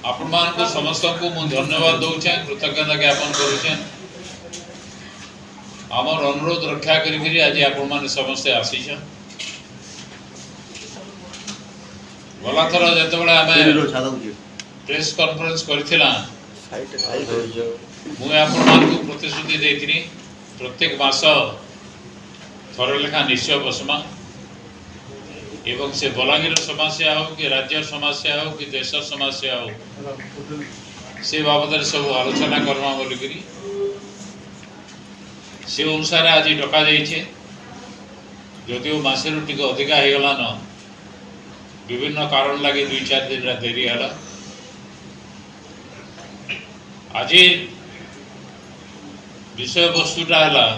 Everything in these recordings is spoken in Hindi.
आपण मानक समस्त को मु धन्यवाद दउछे कृतज्ञता ज्ञापन करूछे आमर अनुरोध रक्षा करी आज आपण मान समस्त आसीछ गला थर जते बेला आमे प्रेस कॉन्फ्रेंस करथिला मु आपण मान को प्रतिश्रुति देथिनी प्रत्येक मास थर लेखा निश्चय बसमा एवं से बलांगीर समस्या हो कि राज्य समस्या हो कि देश समस्या हो से बाबद सब आलोचना करमा बोलिकी से अनुसार आज डका जाइए जदिव मसे टी अधिका हो गलान विभिन्न कारण लगे 2-4 दिन देरी है आज विषय वस्तुटा है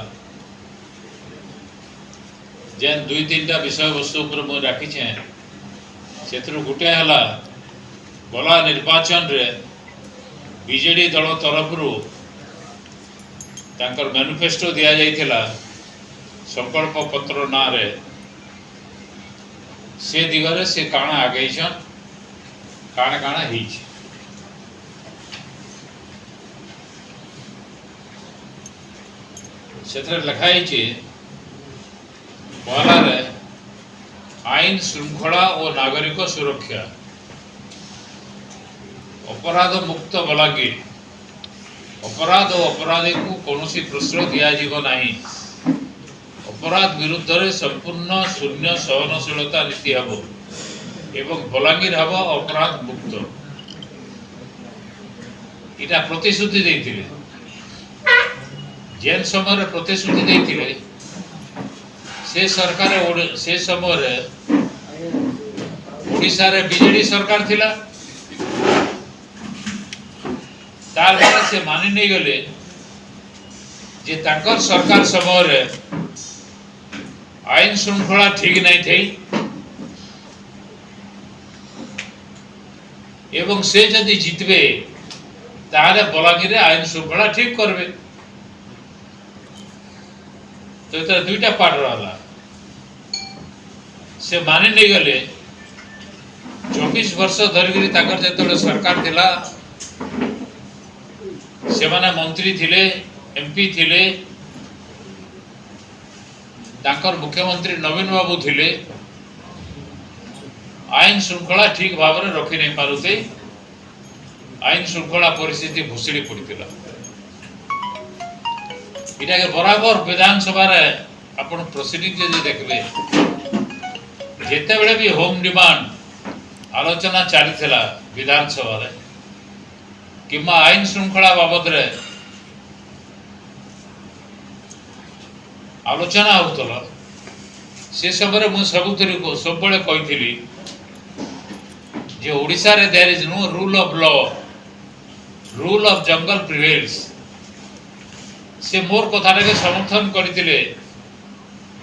जेन 2-3टा विषय वस्तु पर मुझे राखी से गोटे है गला निर्वाचन रे बीजेडी दल तरफ तांकर मैनिफेस्टो दिया जाइथिला संकल्प पत्र ना रे से दिगरे से काना आगे काना काना हिच सेत्र लिखाई पहला आईन श्रृंखला और नागरिक सुरक्षा अपराध मुक्त बलांगीर अपराध और अपराधी को कौन प्रश्रय दिज्व नहीं अपराध विरुद्ध रे संपूर्ण शून्य सहनशीलता नीति हम एवं बलांगीर हम अपराध मुक्त इटा प्रतिश्रुति देते जेन समय प्रतिश्रुति देते से सरकार से समय ओडिशा रे बीजेडी सरकार थिला तार बारे से मानि नहीं गले जे ताकर सरकार समय रे आईन श्रृंखला ठीक नहीं थी एवं से जदि जितबे तारे बलांगीर रे आईन श्रृंखला ठीक करबे तो इतना 2टा पार्ट रहा से मानि नहीं गले 24 वर्ष धरिकी जो सरकार थिला से माने मंत्री थिले एमपी थिले तांकर मुख्यमंत्री नवीन बाबू थिले आईन श्रृंखला ठीक भाव में रखी नहीं पारुते आईन श्रृंखला परिस्थिति भुसड़ी पड़ता इटा के बराबर विधानसभा रे अपन प्रोसीडिंग जदि देखबे जेते बेले भी होम डिमांड आलोचना चली थिला विधानसभा रे किमा आईन श्रृंखला बाबद रे आलोचना होतला से समय मु सबुतरी को सब बेले कहिथिली जे ओडिसा रे there is no rule of law rule of jungle prevails से मोर कथा के समर्थन करथिले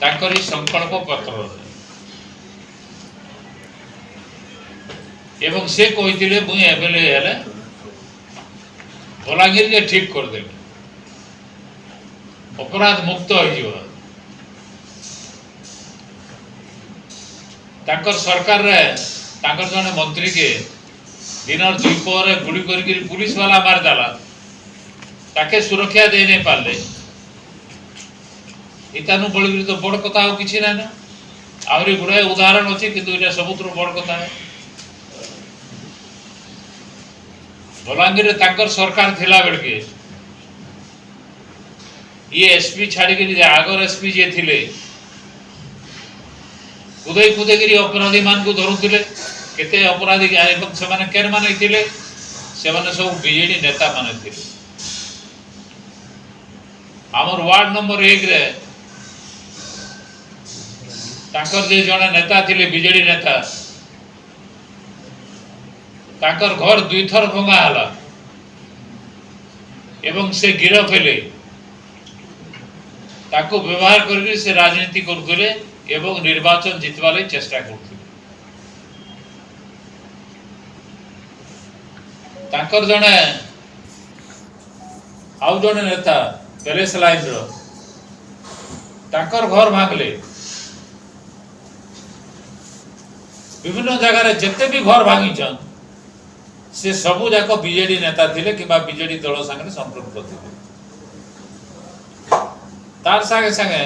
ताकरी संकल्प पत्र एवं से कहिथिले मु एमएलए हेले बलांगीर के ठीक कर देबे अपराध मुक्त हो जिवो ताकर सरकार रे ताकर जने मंत्री के दिनर दुपहर गुड़ी करके पुलिस वाला मार डाला ताके सुरक्षा दे नहीं पाले इतानु बड़ी तो बड़ कथा हो किसी ना आहरी गुड़ाए उदाहरण अच्छे किंतु इटा सबुत्र बड़ कथा है बलांगीर ताकर सरकार थिला बेलके ये एसपी छाड़ी के आगर एसपी जे थिले कुदे कुदे गिरी अपराधी मान को धरुथिले केते अपराधी एवं से माने केन माने थिले से माने सब बीजेडी नेता माने थिले आमर वार्ड नंबर 1 रे ताकर जे जने नेता थिले बीजेडी नेता ताकर घर 2 थर भंगा हला एवं से गिरफ हेले ताको व्यवहार करके से राजनीति करथुले एवं निर्वाचन जितवा ले चेष्टा करथुले ताकर जने आउ जने नेता पैलेस लाइन रो ताकर घर भागले विभिन्न जगह रे जते भी घर भागी छन से सबू जाक बीजेडी नेता थिले कि बीजेडी दल संगे संपृक्त थिले तार संगे संगे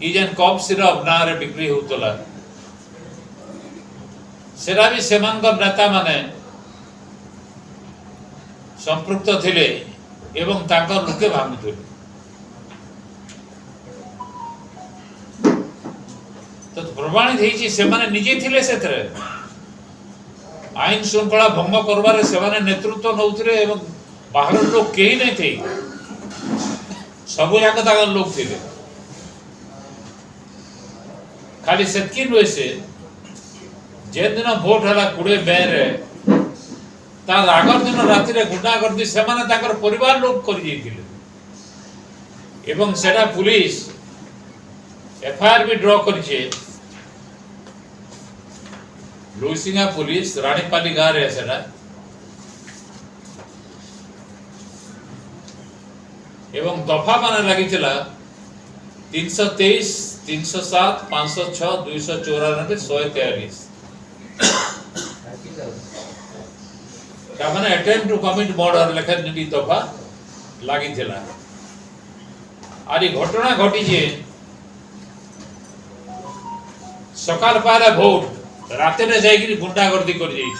ई जेन कप सिरप ना रे बिक्री होतला सेरा भी सेमानकर नेता माने संपृक्त थिले एवं तांकर लोके भांगुथिले तो प्रमाणित होईची से माने निजे थिले सेतरे आईन श्रृंखला भंग करबारे से माने नेतृत्व नउथिले एवं बाहर लोग केही नै थे सब जाक ताकर लोग थिले खाली सेतकी नुहे से जे दिन भोट हला 20 मई रे तार आगर दिन राति रे गुंडागर्दी से माने ताकर परिवार लोग करि जेतिले एवं सेटा पुलिस एफआईआर भी ड्रॉ करिछे लुइसिंगा पुलिस रानीपाली गाँव रे सेटा एवं दफा माने लागिथिला 323 307 506 294 143 माने अटेम्प्ट टू कमिट मर्डर लेखन निटी दफा लागिथिला आरी घटना घटी जे सकाल पारे भोट राते रे जाई गुंडागर्दी कर जाइछ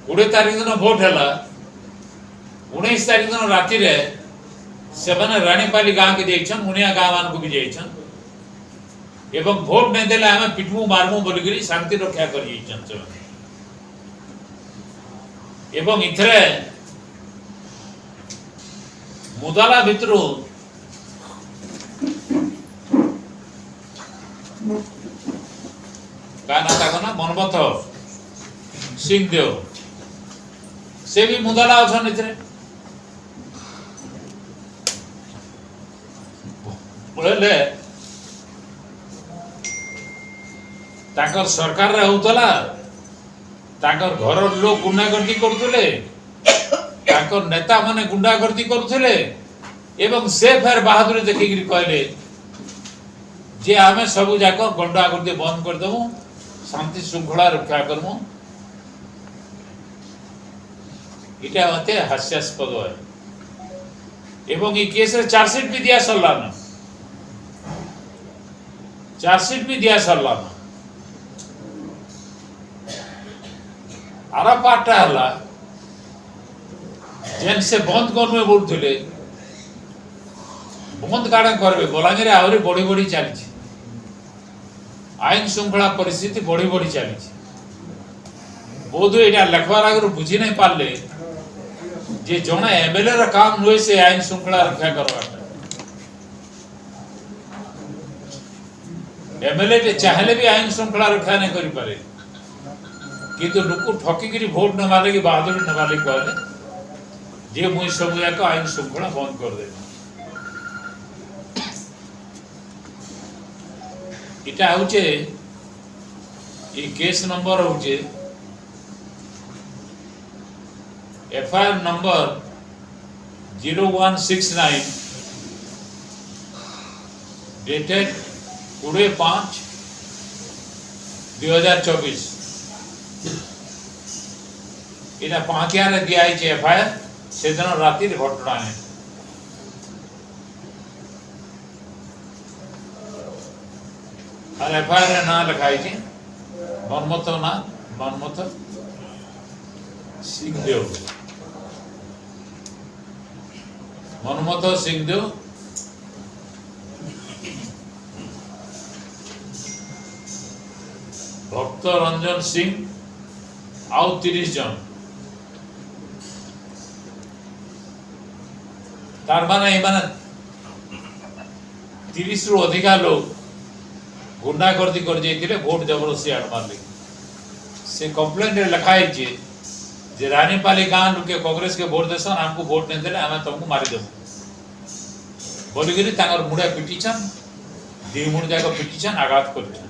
20 तारीख दिन भोट हला 19 तारीख दिन राति रे से माने रानीपाली गांव के जाइछन उनिया गांव मान को भी जाइछन एवं भोट नै देले हमें पिटमु मारमु बोलिगिरी शांति रक्षा कर जाइछन से एवं इथरे मुदाला भितरु गाना ताकना मनमथ सिंह देव से भी मुदाला अछन इथरे बोले ताकर सरकार रे होतला ताकर घर लोग गुंडागर्दी करथुले ताकर नेता माने गुंडागर्दी करथुले एवं से फेर बहादुरी देखिगिरी कहले जे आमे सब जाक गुंडागर्दी बंद कर देबो शांति श्रृंखला रक्षा करमु इटा मते हास्यास्पद है एवं ई केस रे चार्जशीट भी दिया सरलान चार्जशीट भी दिया सरलान आरा पाटा हला जेन से बंद करमे बोलथुले बंद काडे करबे बलांगीर आवरी बड़ी बड़ी चली आईन श्रृंखला परिस्थिति बड़ी बड़ी चली बोध एटा लखवार आगर बुझी नहीं पारले जे जने एमएलए रा काम नुहे से आईन श्रृंखला रक्षा करवाटा एमएलए के चाहले भी आईन श्रृंखला रक्षा नहीं करि पारे किंतु लोक ठकीगिरी भोट न माले की बहादुरी न माले कहले जे मुई सब जाक आईन श्रृंखला बंद कर दे इटा होचे ई केस नंबर होचे एफआईआर नंबर 0169 डेटेड 20/5/2024 इना पांतिया रे दिया है एफआईआर से दिन राति रे घटना है और एफआईआर रे ना लिखाई छी मनमथ सिंहदेव मनमथ सिंहदेव भक्त रंजन सिंह आउ 30 जन तार माने 30 रु अधिका लोग गुंडागर्दी कर जाइतिले वोट जबरदस्ती आड़ मारले से कंप्लेंट रे लिखाई जे रानीपाली गांव लोके कांग्रेस के वोट देसन हमको वोट नहीं देले हमें तुमको मारी देबो बोलिगिरी तांगर मुडा पिटिछन दी मुड जाक पिटिछन आघात करछन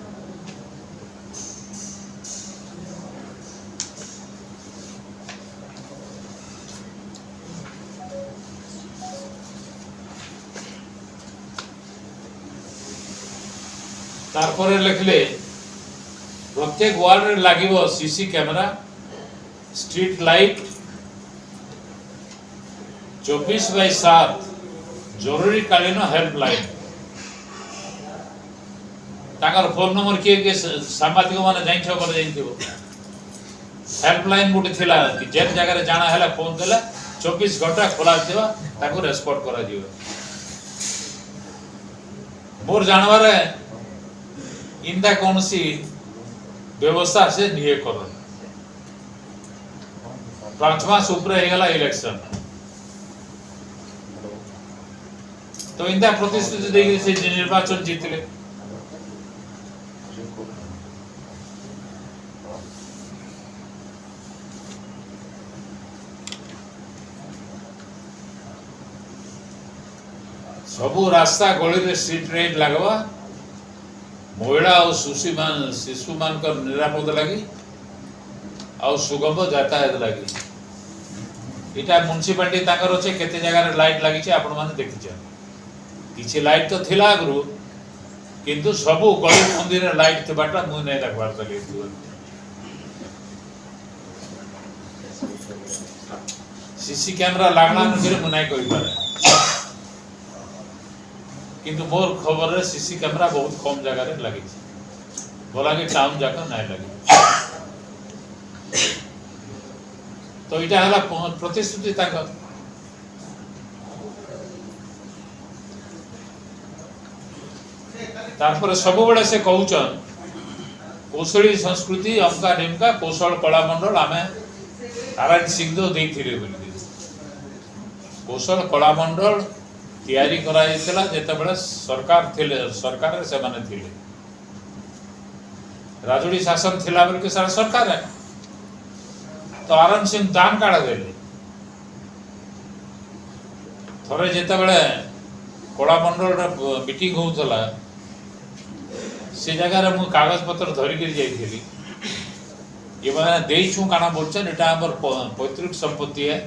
तारपरे लिखले प्रत्येक वार्ड रे लागिबो सीसी कैमरा स्ट्रीट लाइट 24/7 जरूरी कालीन हेल्पलाइन ताकर फोन नंबर किए सांबादिक मैंने जाइथिबो हेल्पलाइन गोटे थिला कि जेन जगह जाना है फोन देला 24 घंटा खोला थिबा ताको रेस्पोंड करा दियो मोर जानवर इंदा कौन सी व्यवस्था से निये कर 5 मास ऊपर गला इलेक्शन तो इंदा प्रतिश्रुति देगी से निर्वाचन जीतले सबू रास्ता गली रे स्ट्रीट लाइट लगवा महिला और शिशु मान निरापद लगी और सुगम यातायात लगी इटा म्युनिसिपालिटी ताकर अच्छे केते जगह लाइट लगी आपण माने देखिछ किछि लाइट तो थिला आगु किंतु सबू गली मंदिर लाइट थिबाटा मु नै देखबार चली सीसी कैमरा लागना फिर मु नै कहि पारे किंतु मोर खबर रे सीसी कैमरा बहुत कम जगह रे लगी बोला कि टाउन जाकर नहीं लगी तो इटा हला प्रतिश्रुति ताकर तापर सब बड़े से कहउचन कौशली संस्कृति अमका निमका कौशल कला मंडल आमे नारायण सिंह दो देथिले बोली कौशल कला मंडल तैयारी करा जेतला जेतेबेले सरकार थिले सरकार से माने थिले राजोड़ी शासन थिला बेल के सारा सरकार है तो आराम सिंह दान काढा देले थरे जेतेबेले कला मंडल रा मीटिंग होउतला से जगह रे मु कागज पत्र धरि के जाइथिली ये माने देइछु काना बोलछन एटा हमर पैतृक संपत्ति है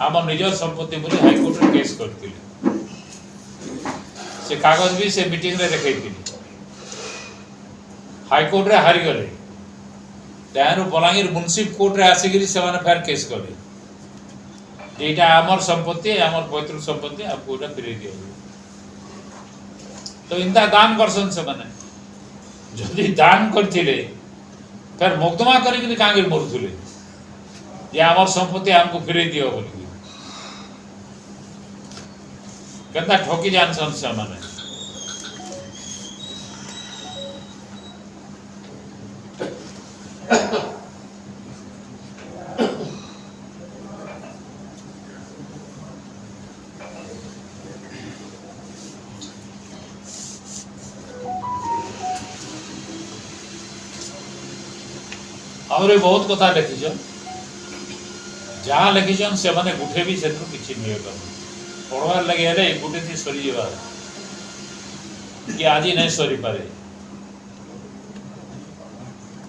हमर निजर संपत्ति बोली हाई कोर्ट रे केस करथिली से कागज भी से मीटिंग रे देखैथिली हाई कोर्ट रे हारि गले तारो बलांगीर मुंसिप कोर्ट रे आसीगिरी से माने फेर केस करे एटा हमर संपत्ति हमर पैतृक संपत्ति आपको एटा फिरे दियो तो इंदा दान करसन से माने जदि दान करथिले फिर मुकदमा करी कि कांगिर मरथुले ये हमर संपत्ति हमको फिरे दियो बोली केता ठोकी जानसन से माने और बहुत कथा लिखिछन जहाँ लिखिछन से माने गुठे भी से किछि निय कर पढ़वार लगे रे गुटे थी सरी जेबा कि आज नहीं सरी पारे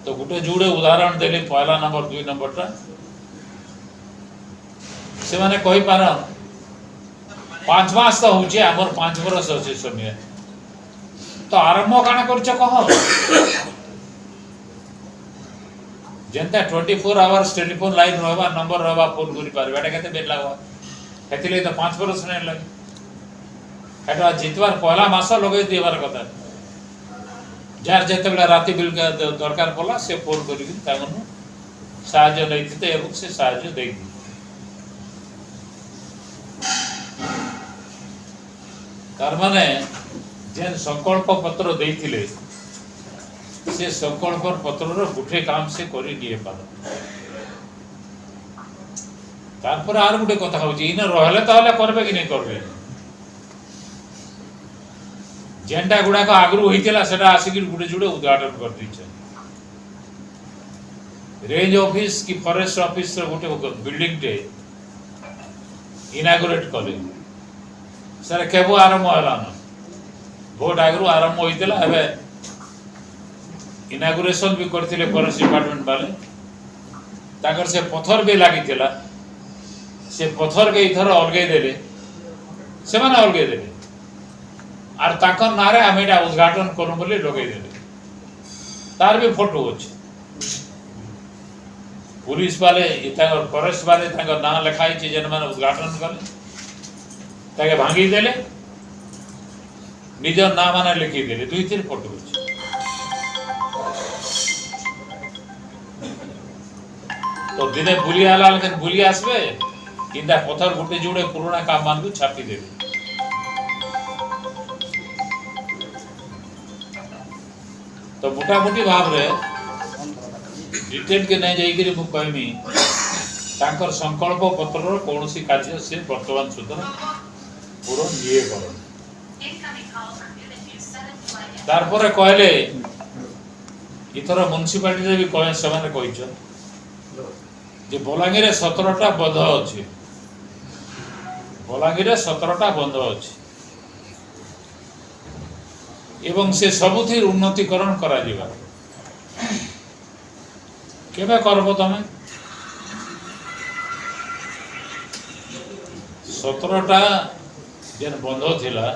तो गुटे जुड़े उदाहरण देले पहला नंबर 2 नंबर टा से माने कहि पारा 5 मास तो होचे हमर 5 बरस होचे समय तो आरंभ काना करछ कह जनता 24 आवर्स टेलीफोन लाइन रहबा नंबर रहबा फोन करि पारबे एटा केते बेल लागबा हेतिले तो 5 बरस नै लगे एटा जितवार पहला मास लगे देबार कथा जार जेते बेला राति बिल का दरकार पला से फोन करि तामनु साहाय्य नै दिते एबुक से साहाय्य देई तार माने जेन संकल्प पत्र देइथिले से संकल्प पत्र रो गुठे काम से करि दिए पार तारपर आर गुटे कथा होची इन रहले ताले करबे कि नै करबे जेंडा गुडा को आगरु होइतेला सेटा आसिक गुटे जुडे उद्घाटन कर दिछ रेंज ऑफिस की फॉरेस्ट ऑफिस रो गुटे बिल्डिंग टे इनागुरेट कले सर केबो आरंभ होला न भोट आगरु आरंभ होइतेला एबे इनागुरेशन भी करथिले फॉरेस्ट डिपार्टमेंट वाले ताकर से पत्थर भी लागिथिला से पत्थर के इथर अलगे देले से माने अलगे देले आर ताकर नारे आमेडा उद्घाटन करू बोली लगे देले तार भी फोटो अछि पुलिस वाले फॉरेस्ट वाले ना लिखाई जेन मैंने उद्घाटन कले ताके भांगी देले निजर ना माने लिखी देले 2-3 फोटो अछि तो दिने बुलिया लाल के बुली आसबे किंदा पत्थर गुटे जुड़े पुराना काम मान को छापी देबे तो मोटा मोटी भाव रे डिटेल के नहीं जाई करी मु कहमी तांकर संकल्प पत्र रो कोनोसी कार्य से वर्तमान सुद्धा पूरा लिए करो तारपरे कहले इथर म्युनिसिपालिटी रे भी कहे समान कहिछ जे बलांगीर 17टा बंध अछि बलांगीर 17टा बंध अछि एवं से सबुथि उन्नतिकरण करा जिबा केबे करबो तमे 17टा जेन बंध थिला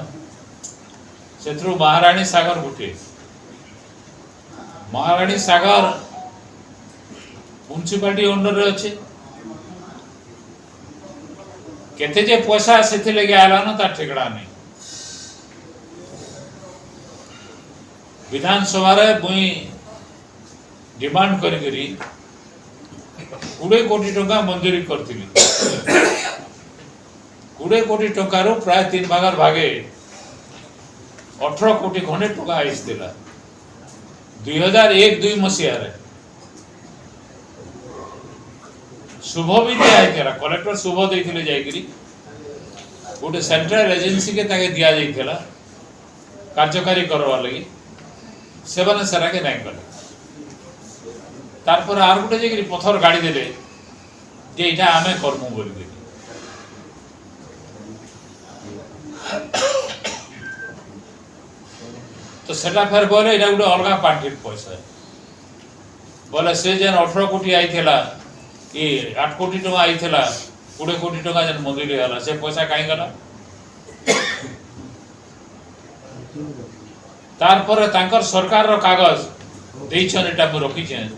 सेथरु महारानी सागर गुटे महारानी सागर म्युनिसिपालिटी अंडर रे अछि केते जे पैसा सेथि लगे आला न ता ठेकड़ा नहीं विधानसभा रे मुई डिमांड करी 20 कोटी टंका मंजूरी करथिली 20 कोटी टंका रो प्राय 3 भागर भागे 18 कोटी खने टंका आइसथिला 2001-2 मसिया रे शुभ भी दिया है कलेक्टर शुभ देथिले जायगिरी गोटे सेंट्रल एजेंसी के ताके दिया जाइथिला कार्यकारी करवा लगी सेवन सारा के नहीं कले तार पर आर गोटे जेगिरी पत्थर गाड़ी देले जे इटा आमे करमु बोली दे तो सेटा फेर बोले इटा गोटे अलगा पार्टी पैसा बोले से जेन 18 कोटी आइथिला कि 8 कोटी टका आइथिला 20 कोटी टका जन मंजूरी होला से पैसा काई गला तार पर तांकर सरकार रो कागज देइछन एटा मु रखी छै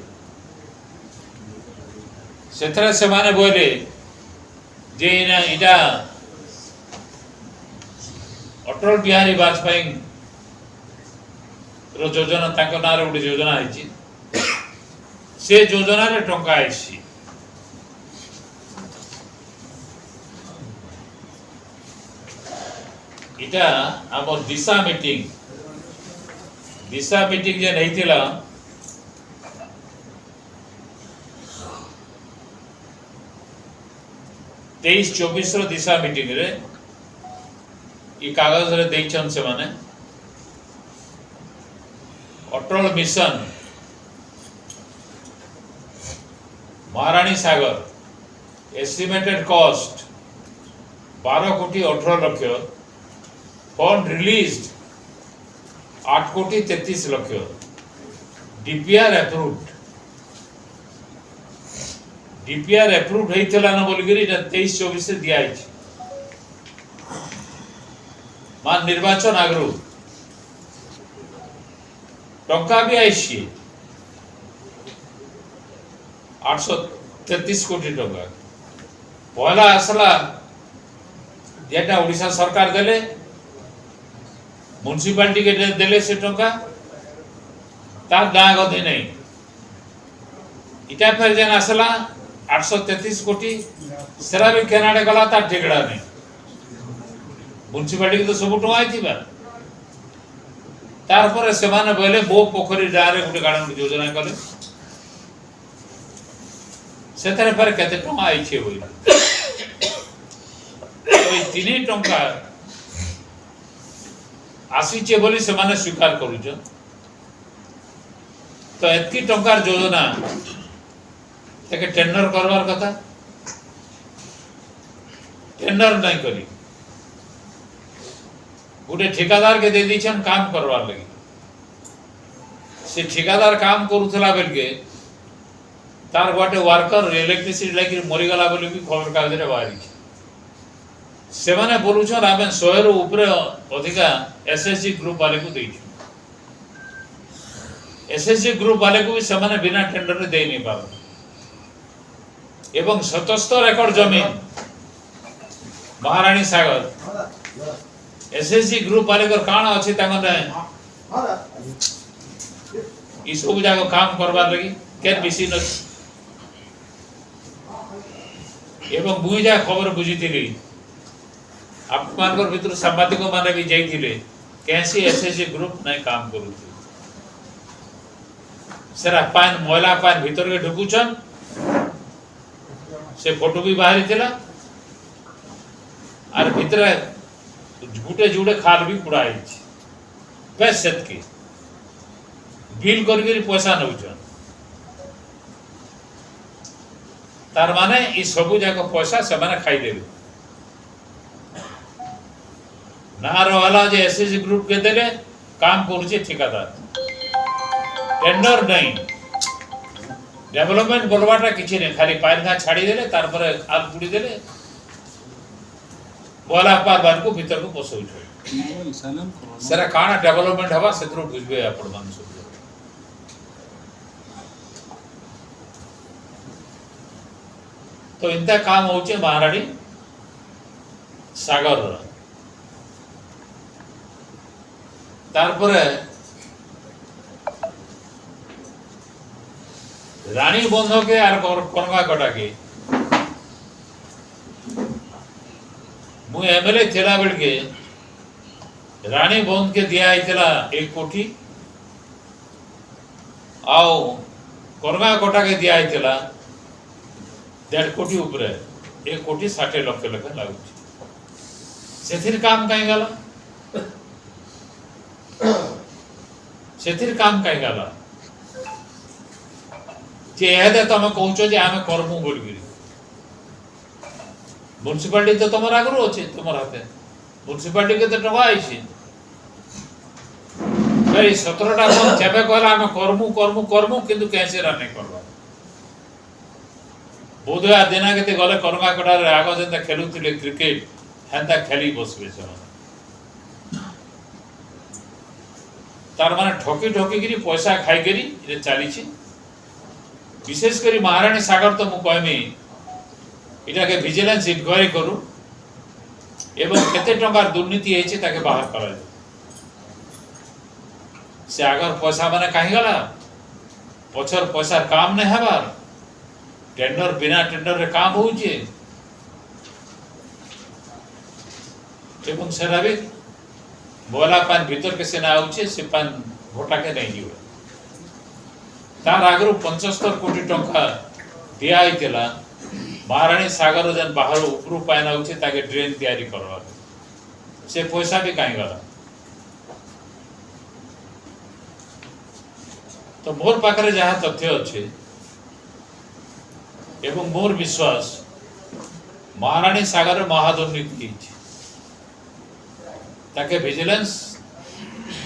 सेथरे से माने बोले जे ना इटा अटल बिहारी वाजपेयी रो योजना तांकर नार उडी योजना आइछि से योजना रे टंका आइछि इटा हमर दिशा मीटिंग जे नहीं थिला 23-24 रो दिशा मीटिंग रे ई कागज रे देइछन से माने अटल मिशन महारानी सागर एस्टिमेटेड कॉस्ट 12 कोटी 18 लाख फंड रिलीज्ड 8 कोटी 33 लाख डीपीआर अप्रूव्ड हेइथला न बोलगिरी 23-24 से दिया आइछ मान निर्वाचन आगरु टंका भी आइछि 833 कोटी टंका पहला आसला जेटा ओडिशा सरकार देले म्युनिसिपालिटी के देले से टंका तार गाँ गधे नहीं इटा फिर जेन आसला 833 कोटी सेरा भी केनाडे गला तार ठेकड़ा नहीं म्युनिसिपालिटी तो सब टंका आइथिबा तार पर से माने बोले बो पोखरी डारे गुटे गार्डन योजना कले सेतरे पर केते टंका आइछे होई तो ई तीनी टंका आसीचे बोली से माने स्वीकार करूछ तो एतकी टंकार योजना तेके टेंडर करवार कथा टेंडर नहीं करी गोटे ठेकेदार के दे दीछन काम करवार लगी से ठेकेदार काम करूथला बेल के तार गोटे वर्कर इलेक्ट्रिसिटी लागी मरी गला बोली भी खबर कागज रे बाहरी से माने बोलुछन आमे 100 रो ऊपर अधिका एसएसजी ग्रुप वाले को देइछु एसएसजी ग्रुप वाले को भी से माने बिना टेंडर रे दे नहीं पाबो এবং 77 একর জমি মহারানী সাগর এসএসজি গ্রুপ वाले কাণ আছে তাঙ্গনে ই সব জায়গা কাম করবার লাগি কেন বেশি ন এবং মুই যা খবর বুঝিଥିଲି আপনার ভিতর সাংবাদিক মানে भी যাইଥିଲେ कैसी एसएसजी ग्रुप नहीं काम करूथि सेरा पान मोला पान भीतर के ढुकुछन से फोटो भी बाहरी थिला और भीतर झूठे झूठे खाल भी कुड़ाई पैसे की बिल करके पैसा नउछन तार माने ई सबु जाक पैसा से माने खाई देबे ना रहला जे एसएसजी ग्रुप के देले काम करूचे ठेकेदार टेंडर नहीं डेवलपमेंट बोलवाटा किछि नहीं खाली पाइन का छाड़ी देले तार पर आल पुड़ी देले बोला पार बार को भीतर को पोसौ छ सरा काना डेवलपमेंट हवा सेत्रो बुझबे आपण मान सब तो इंता काम होचे महारानी सागर तारपरे रानी बंध के और कनगा कटा के मु एमएलए थिला बेल के रानी बंध के दिया आइतला 1 कोटी आओ कनगा कटा के दिया आइतला 1.5 कोटी ऊपर 1 कोटी 60 लाख लख लागु सेथिर काम काई गला सेथिर काम काई गला जे एदे तमे कहउछो जे आमे करमु बोलगिरी म्युनिसिपालिटी तो तमर आगरो अछि तमर हाथे म्युनिसिपालिटी के तो टका आइछि भाई 17 टा कोन जेबे कहला आमे करमु करमु करमु किंतु कैसे रा नै करबा बोधया दिना केते गले करमा कटार आगो जेंता खेलुतिले क्रिकेट हेंता खेली बसबे छ तार माने ठोकी ठोकी गिरी पैसा खाई गिरी ये चाली छी विशेष करी महारानी सागर तो मु कहमी इटा के विजिलेंस इंक्वायरी करू एवं केते टंकार दुर्नीति हेछि ताके बाहर करा से अगर पैसा माने काहे गला पछर पैसा काम नै हबार टेंडर बिना टेंडर रे काम होउचे एवं सेराबे बोला पान भीतर के सेना आउचे से पान घोटा के नहीं जीव तार आगरो 75 कोटी टंका दिया आइतला महारानी सागर जन बाहर ऊपर पान आउचे ताके ड्रेन तैयारी करवा से पैसा भी काई गला तो मोर पाखरे जहां तथ्य अछि एवं मोर विश्वास महारानी सागर महादुर्नीति ताके विजिलेंस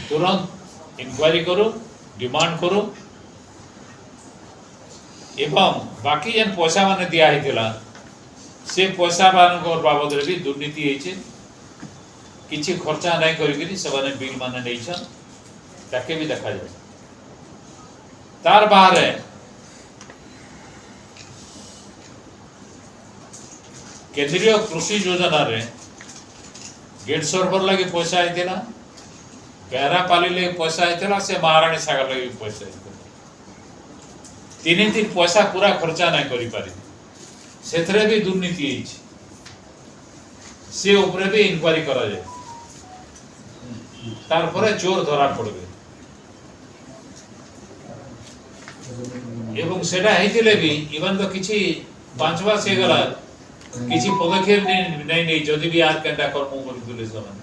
तुरंत इंक्वायरी करो डिमांड करो एवं बाकी जन पैसा माने दिया हितला से पैसा मान को बाबद रे भी दुर्नीति हेचे किछि खर्चा नै करिगिरी सबने बिल माने नै छ ताके भी देखा जाय तार बाहर केंद्रीय कृषि योजना रे गेट सर्वर लगे पैसा आइतला गहरा पाली ले पैसा आइतला से महारानी सागर लगे पैसा आइतला तीन पैसा पूरा खर्चा नहीं करि पारि सेथरे भी दुर्नीति हेछि से ऊपर भी इंक्वायरी करा जाय तार परे चोर धरा पड़बे एवं सेटा हेतिले भी इवन तो किछि पांचवा से गला किछि पदक्षेप नहीं नहीं जदि भी आर केंटा करमु बोली दुले समान